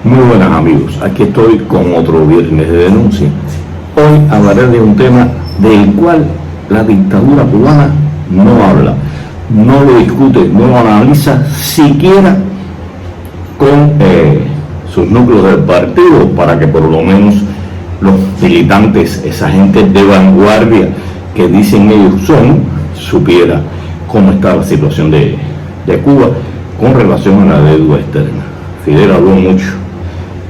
Muy buenas amigos, aquí estoy con otro viernes de denuncia. Hoy hablaré de un tema del cual la dictadura cubana no habla, no lo discute, no lo analiza siquiera con sus núcleos del partido, para que por lo menos los militantes, esa gente de vanguardia que dicen ellos son, supiera cómo está la situación de Cuba con relación a la deuda externa. Fidel habló mucho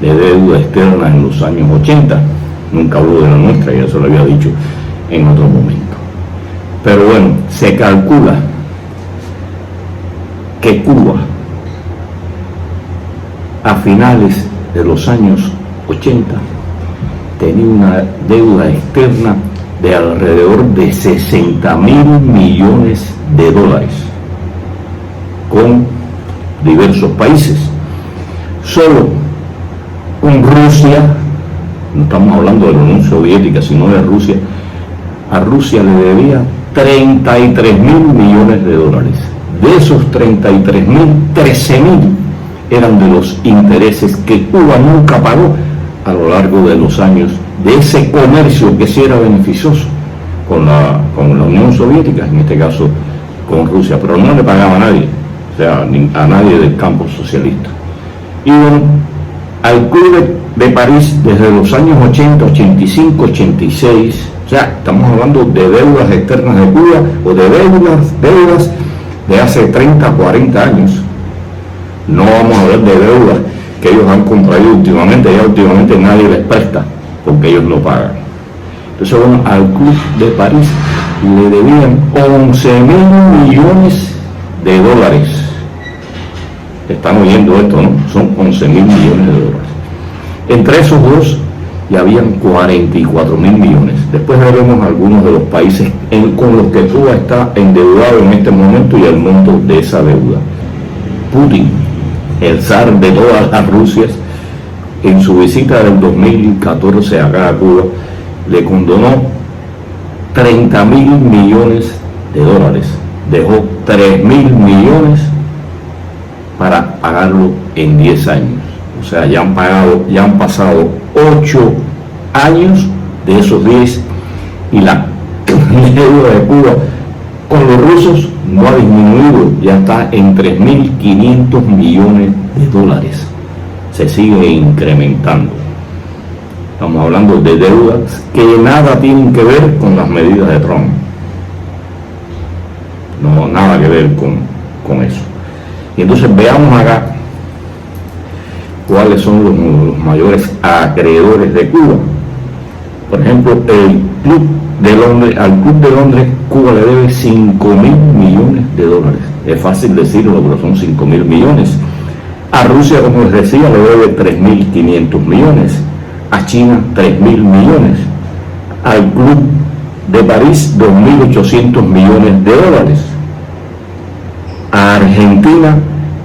de deuda externa en los años 80, nunca habló de la nuestra, ya se lo había dicho en otro momento. Pero bueno, se calcula que Cuba a finales de los años 80 tenía una deuda externa de alrededor de 60.000 millones de dólares con diversos países. Solo con Rusia, no estamos hablando de la Unión Soviética, sino de Rusia, a Rusia le debía 33.000 millones de dólares. De esos 33.000, 13.000 eran de los intereses que Cuba nunca pagó a lo largo de los años de ese comercio que sí era beneficioso con la Unión Soviética, en este caso con Rusia, pero no le pagaba a nadie, o sea, a nadie del campo socialista. Y bueno, al Club de París desde los años 80, 85, 86, o sea, estamos hablando de deudas externas de Cuba o de deudas de hace 30, 40 años. No vamos a hablar de deudas que ellos han contraído últimamente, ya últimamente nadie les presta porque ellos no pagan. Entonces, bueno, al Club de París le debían 11.000 millones de dólares. Están oyendo esto, ¿no? Son 11.000 millones de dólares. Entre esos dos ya habían 44.000 millones. Después veremos algunos de los países con los que Cuba está endeudado en este momento y el monto de esa deuda. Putin, el zar de todas las Rusias, en su visita del 2014 acá a Cuba, le condonó 30.000 millones de dólares. Dejó 3.000 millones para pagarlo en 10 años. O sea, ya han pasado 8 años de esos 10 y la deuda de Cuba con los rusos no ha disminuido, ya está en 3.500 millones de dólares. Se sigue incrementando. Estamos hablando de deudas que nada tienen que ver con las medidas de Trump. No, nada que ver con eso. Y entonces veamos acá cuáles son los mayores acreedores de Cuba. Por ejemplo, al Club de Londres, Cuba le debe 5.000 millones de dólares. Es fácil decirlo, pero son 5.000 millones. A Rusia, como les decía, le debe 3.500 millones. A China, 3.000 millones. Al Club de París, 2.800 millones de dólares. A Argentina,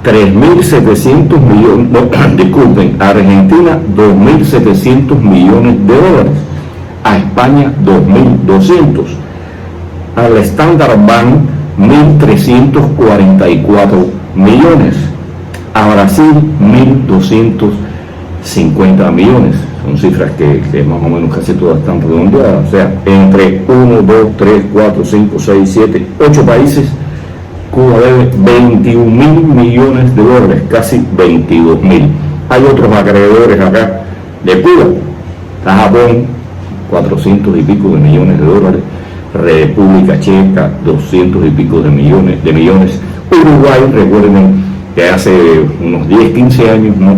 3.700 millones, disculpen, a Argentina 2.700 millones de dólares, a España 2.200, al Standard Bank 1.344 millones, a Brasil 1.250 millones, son cifras que más o menos casi todas están redondeadas, o sea, entre 1, 2, 3, 4, 5, 6, 7, 8 países, Cuba debe 21.000 millones de dólares, casi 22.000. Hay otros acreedores acá de Cuba. Está Japón, 400 y pico de millones de dólares. República Checa, 200 y pico de millones. Uruguay, recuerden que hace unos 10, 15 años, no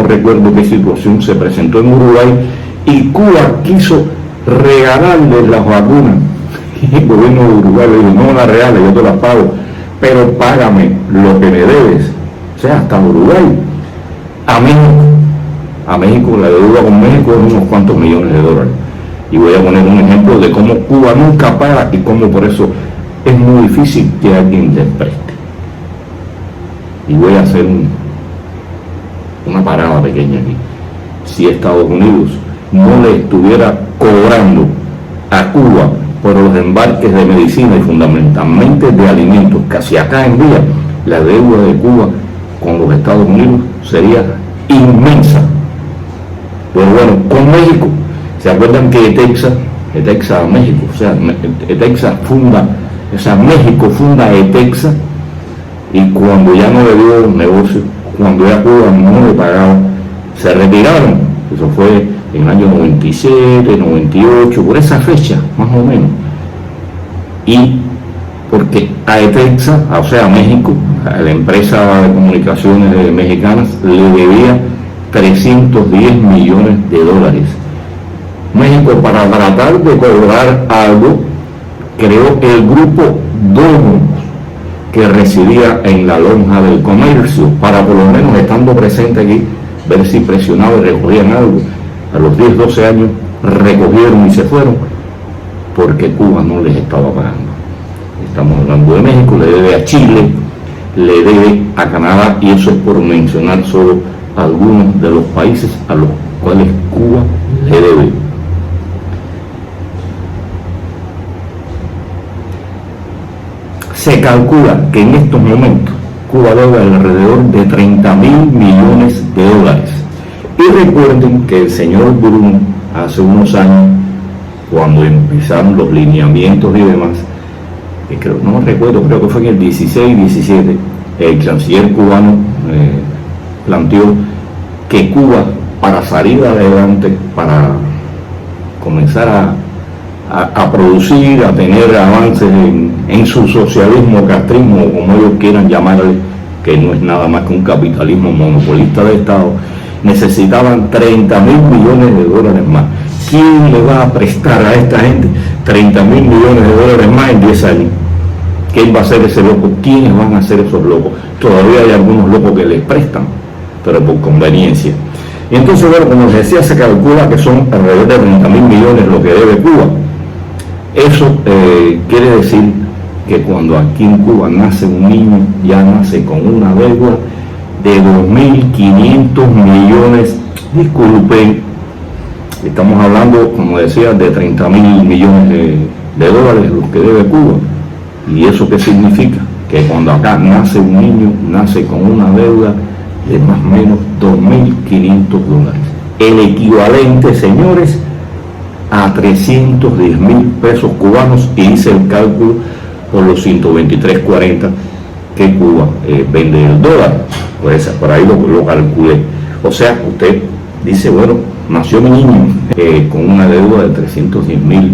recuerdo qué situación se presentó en Uruguay, y Cuba quiso regalarles las vacunas. Y el gobierno de Uruguay le dijo, no las regales, yo te las pago, pero págame lo que me debes. O sea, hasta Uruguay. A México, la deuda con México es unos cuantos millones de dólares. Y voy a poner un ejemplo de cómo Cuba nunca paga y cómo por eso es muy difícil que alguien les preste. Y voy a hacer una parada pequeña aquí. Si Estados Unidos no le estuviera cobrando a Cuba por los embarques de medicina y fundamentalmente de alimentos, casi acá envía, la deuda de Cuba con los Estados Unidos sería inmensa. Pero bueno, con México, ¿se acuerdan que Etexa México, o sea, Etexa funda, o sea, México funda Etexa, y cuando ya no le dio negocio, cuando ya Cuba no le pagaba, se retiraron. Eso fue en el año 97, 98, por esa fecha, más o menos. Y porque a Etexa, o sea, a México, a la empresa de comunicaciones mexicanas, le debía 310 millones de dólares. México, para tratar de cobrar algo, creó el grupo Domus, que residía en la lonja del comercio, para por lo menos estando presente aquí, ver si presionaban y recogían algo. A los 10, 12 años recogieron y se fueron, porque Cuba no les estaba pagando. Estamos hablando de México, le debe a Chile, le debe a Canadá, y eso es por mencionar solo algunos de los países a los cuales Cuba le debe. Se calcula que en estos momentos Cuba debe alrededor de 30.000 millones de dólares. Y recuerden que el señor Bruno, hace unos años, cuando empezaron los lineamientos y demás, que creo, no recuerdo, creo que fue en el 16, 17, el canciller cubano planteó que Cuba, para salir adelante, para comenzar a producir, a tener avances en su socialismo, castrismo, como ellos quieran llamarle, que no es nada más que un capitalismo monopolista de Estado, necesitaban 30.000 millones de dólares más. ¿Quién le va a prestar a esta gente 30.000 millones de dólares más en 10 años? ¿Quién va a ser ese loco? ¿Quiénes van a ser esos locos? Todavía hay algunos locos que les prestan, pero por conveniencia. Y entonces, bueno, como les decía, se calcula que son alrededor de 30.000 millones lo que debe Cuba. Eso quiere decir que cuando aquí en Cuba nace un niño, ya nace con una deuda de 2.500 millones, disculpen, estamos hablando, como decía, de 30.000 millones de dólares los que debe Cuba. ¿Y eso qué significa? Que cuando acá nace un niño, nace con una deuda de más o menos 2.500 dólares. El equivalente, señores, a 310.000 pesos cubanos, y hice el cálculo por los 123.40 que Cuba vende el dólar. Pues por ahí lo calculé. O sea, usted dice, bueno, nació mi niño con una deuda de 310.000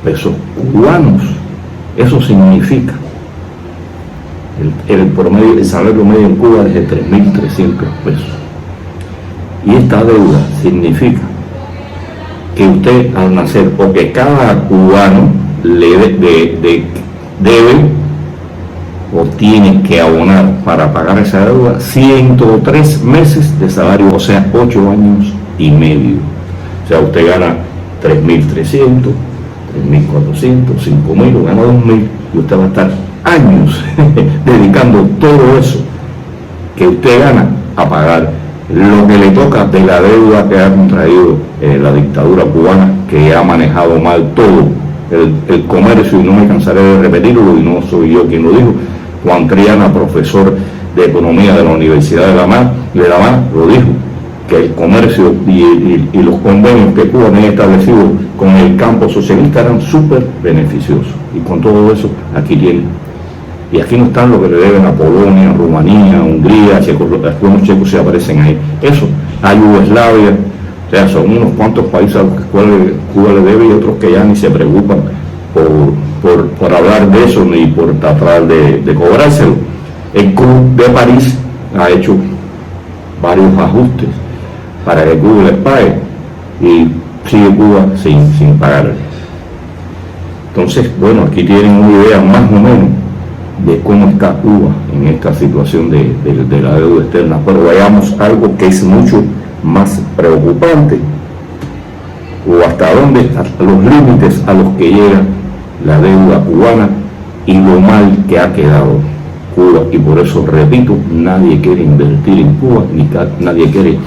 pesos cubanos. Eso significa el salario medio en Cuba es de 3.300 pesos. Y esta deuda significa que usted al nacer, o que cada cubano le debe o tiene que abonar para pagar esa deuda 103 meses de salario, o sea, 8 años y medio. O sea, usted gana 3.300, 3.400, 5.000, o gana 2.000, y usted va a estar años dedicando todo eso que usted gana a pagar lo que le toca de la deuda que ha contraído la dictadura cubana, que ha manejado mal todo el comercio, y no me cansaré de repetirlo, y no soy yo quien lo dijo. Juan Triana, profesor de economía de la Universidad de La Habana, lo dijo, que el comercio y los convenios que Cuba había establecido con el campo socialista eran súper beneficiosos, y con todo eso aquí tienen. Y aquí no están lo que le deben a Polonia, Rumanía, Hungría, algunos checos se aparecen ahí. Eso, a Yugoslavia, o sea, son unos cuantos países a los cuales Cuba le debe, y otros que ya ni se preocupan por hablar de eso, ni por tratar de cobrárselo. El Club de París ha hecho varios ajustes para que Cuba les pague, y sigue Cuba sin pagar. Entonces, bueno, aquí tienen una idea más o menos de cómo está Cuba en esta situación de la deuda externa. Pero veamos algo que es mucho más preocupante, o hasta dónde están los límites a los que llega la deuda cubana y lo mal que ha quedado Cuba. Y por eso, repito, nadie quiere invertir en Cuba, ni nadie quiere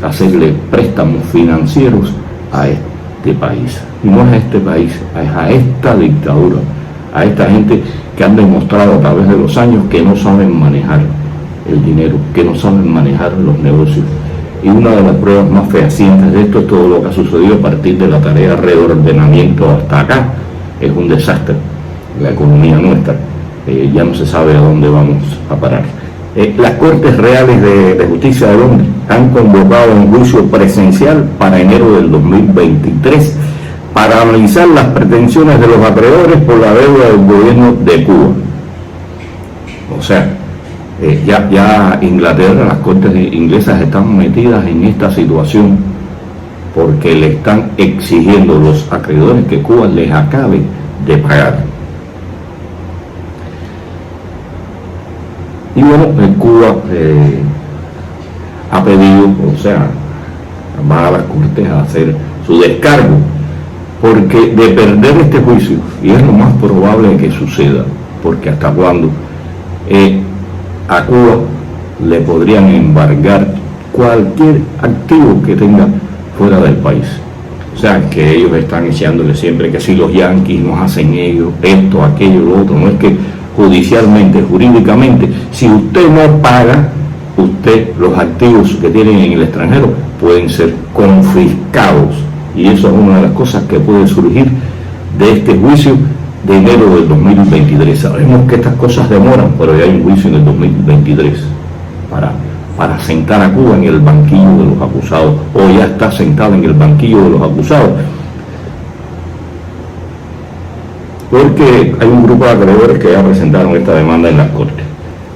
hacerle préstamos financieros a este país. Y no es a este país, es a esta dictadura, a esta gente que han demostrado a través de los años que no saben manejar el dinero, que no saben manejar los negocios, Y una de las pruebas más fehacientes de esto es todo lo que ha sucedido a partir de la tarea de reordenamiento hasta acá. Es un desastre la economía nuestra. Ya no se sabe a dónde vamos a parar. Las Cortes Reales de Justicia de Londres han convocado un juicio presencial para enero del 2023 para analizar las pretensiones de los acreedores por la deuda del gobierno de Cuba. O sea, ya Inglaterra, las Cortes inglesas están metidas en esta situación porque le están exigiendo a los acreedores que Cuba les acabe de pagar. Y bueno, Cuba ha pedido, o sea, va a las Cortes a hacer su descargo, porque de perder este juicio, y es lo más probable que suceda, porque hasta cuándo, a Cuba le podrían embargar cualquier activo que tenga fuera del país. O sea, que ellos están echándole siempre que si los yanquis nos hacen ellos, esto, aquello, lo otro. No es que judicialmente, jurídicamente, si usted no paga, los activos que tienen en el extranjero pueden ser confiscados. Y eso es una de las cosas que puede surgir de este juicio de enero del 2023. Sabemos que estas cosas demoran, pero ya hay un juicio en el 2023 para sentar a Cuba en el banquillo de los acusados, o ya está sentada en el banquillo de los acusados, porque hay un grupo de acreedores que ya presentaron esta demanda en las Cortes.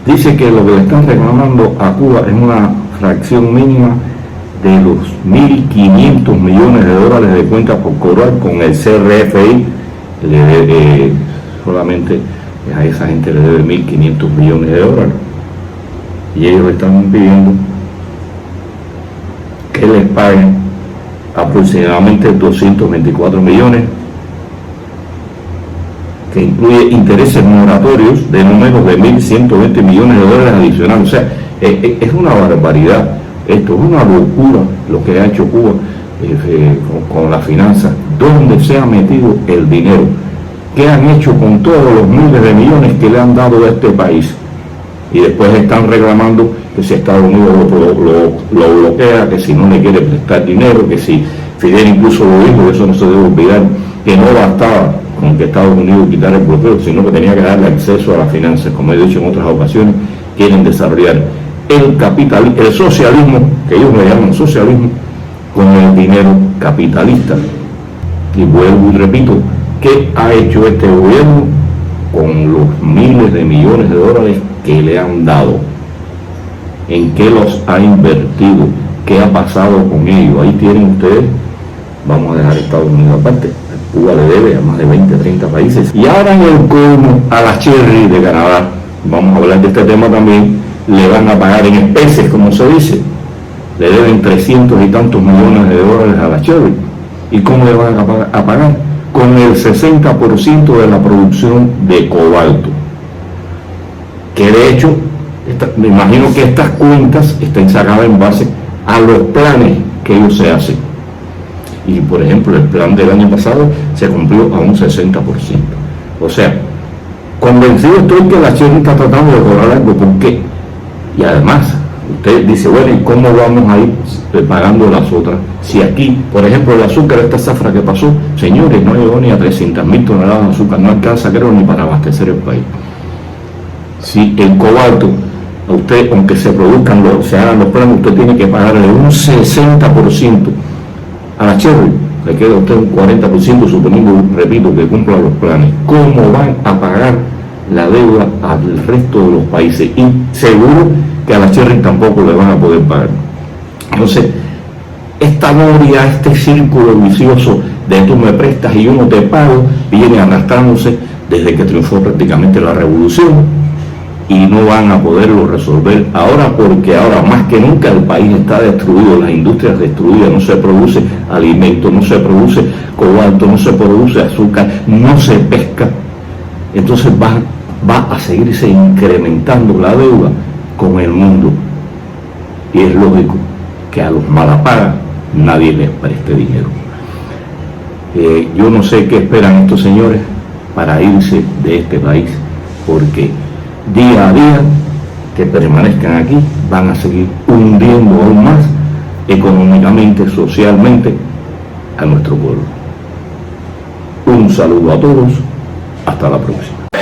Dice que lo que le están reclamando a Cuba es una fracción mínima de los 1.500 millones de dólares de cuentas por cobrar con el CRFI. Solamente a esa gente le debe 1.500 millones de dólares. Y ellos están pidiendo que les paguen aproximadamente 224 millones, que incluye intereses moratorios de no menos de 1.120 millones de dólares adicionales. O sea, es una barbaridad. Esto es una locura lo que ha hecho Cuba con las finanzas. ¿Dónde se ha metido el dinero? ¿Qué han hecho con todos los miles de millones que le han dado a este país? Y después están reclamando que si Estados Unidos lo bloquea, que si no le quiere prestar dinero, que si Fidel incluso lo dijo, eso no se debe olvidar, que no bastaba con que Estados Unidos quitara el bloqueo, sino que tenía que darle acceso a las finanzas. Como he dicho en otras ocasiones, quieren desarrollar el socialismo, que ellos le llaman socialismo, con el dinero capitalista. Y vuelvo y repito, ¿qué ha hecho este gobierno con los miles de millones de dólares que le han dado? ¿En qué los ha invertido? ¿Qué ha pasado con ellos? Ahí tienen ustedes. Vamos a dejar Estados Unidos aparte. Cuba le debe a más de 20, 30 países. Y ahora en el colmo, a la Cherry de Canadá, vamos a hablar de este tema también, le van a pagar en especies, como se dice. Le deben 300 y tantos millones de dólares a la Cherry. ¿Y cómo le van a pagar? Con el 60% de la producción de cobalto. Que de hecho, me imagino que estas cuentas están sacadas en base a los planes que ellos se hacen. Y por ejemplo, el plan del año pasado se cumplió a un 60%. O sea, convencido estoy que la Cherry está tratando de cobrar algo. ¿Por qué? Y además, usted dice, bueno, ¿y cómo vamos a ir pagando las otras? Si aquí, por ejemplo, el azúcar, esta zafra que pasó, señores, no llegó ni a 300.000 toneladas de azúcar, no alcanza, creo, ni para abastecer el país. Si el cobalto, a usted, aunque se produzcan, se hagan los planes, usted tiene que pagarle un 60% a la Cherry, le queda a usted un 40%, suponiendo, repito, que cumpla los planes. ¿Cómo van a pagar la deuda al resto de los países? Y seguro que a la Cherry tampoco le van a poder pagar. Entonces, esta noria, este círculo vicioso de tú me prestas y yo no te pago, viene arrastrándose desde que triunfó prácticamente la revolución, y no van a poderlo resolver ahora, porque ahora más que nunca el país está destruido, las industrias destruidas, no se produce alimento, no se produce cobalto, no se produce azúcar, no se pesca. Entonces va a seguirse incrementando la deuda con el mundo, y es lógico que a los malapagas nadie les preste dinero. Yo no sé qué esperan estos señores para irse de este país, porque día a día que permanezcan aquí van a seguir hundiendo aún más económicamente, socialmente a nuestro pueblo. Un saludo a todos, hasta la próxima.